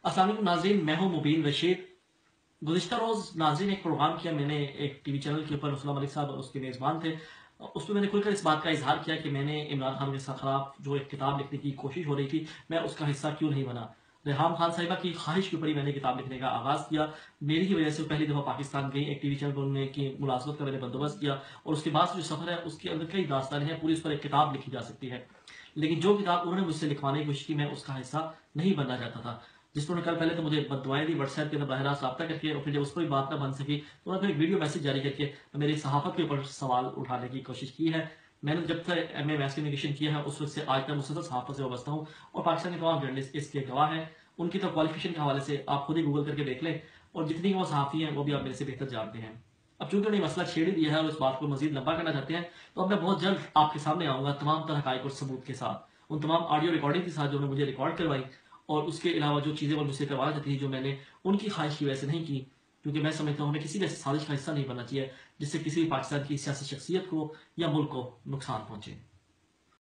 अस्सलाम वालेकुम नाज़रीन, मैं हूं मुबीन रशीद। गुज़िश्ता रोज़ नाज़रीन एक प्रोग्राम किया मैंने एक टीवी चैनल के ऊपर, रुस्तम मलिक साहब उसके मेज़बान थे। उसमें मैंने खुलकर इस बात का इज़हार किया कि मैंने इमरान खान के खिलाफ जो एक किताब लिखने की कोशिश हो रही थी, मैं उसका हिस्सा क्यों नहीं बना। रेहाम खान साहिबा की ख्वाहिश के ऊपर ही मैंने किताब लिखने का आगाज़ किया। मेरी ही वजह से वो पहली दफ़ा पाकिस्तान गई, एक टीवी चैनल पर उन्होंने की मुलाज़मत का मैंने बंदोबस्त किया और उसके बाद से जो सफ़र है उसके अंदर कई दास्तानें हैं, पूरी उस पर एक किताब लिखी जा सकती है। लेकिन जो किताब उन्होंने मुझसे लिखवाने की कोशिश की, मैं उसका हिस्सा नहीं बनना चाहता था। जिस पर उन्होंने कल पहले तो मुझे बददुआएं दी व्हाट्सएप के अंदर बराह रास्त रब्ता करके, और फिर जब उस पर भी बात ना बन सकी तो उन्होंने फिर एक वीडियो मैसेज जारी करके मेरी सहाफ़त के ऊपर सवाल उठाने की कोशिश की है। मैंने जब से एमए मैथ कम्युनिकेशन किया है उस वक्त से आज तक मुसलसल सहाफ़त से वाबस्ता हूँ और पाकिस्तान के तमाम जर्नलिस्ट इसके गवाह हैं। उनकी तो क्वालिफिकेशन के हवाले से आप खुद ही गूगल करके देख लें, और जितनी वो सहाफ़ी हैं वो भी आप मेरे से बेहतर जानते हैं। अब चूंकि उन्होंने मसला छेड़ ही दिया है और इस बात को मजीद लंबा करना चाहते हैं, तो अब मैं बहुत जल्द आपके सामने आऊँगा तमाम तरह हक़ाइक़ और सबूत के साथ, उन तमाम ऑडियो रिकॉर्डिंग के साथ जो उन्होंने मुझे रिकॉर्ड करवाई, और उसके अलावा जो चीज़ें वो मुझसे करवाना चाहती थी जो मैंने उनकी ख्वाहिश की वजह से नहीं की। क्योंकि मैं समझता हूँ हमें किसी भी ऐसी साजिश का हिस्सा नहीं बनना चाहिए जिससे किसी भी पाकिस्तान की सियासी शख्सियत को या मुल्क को नुकसान पहुँचे।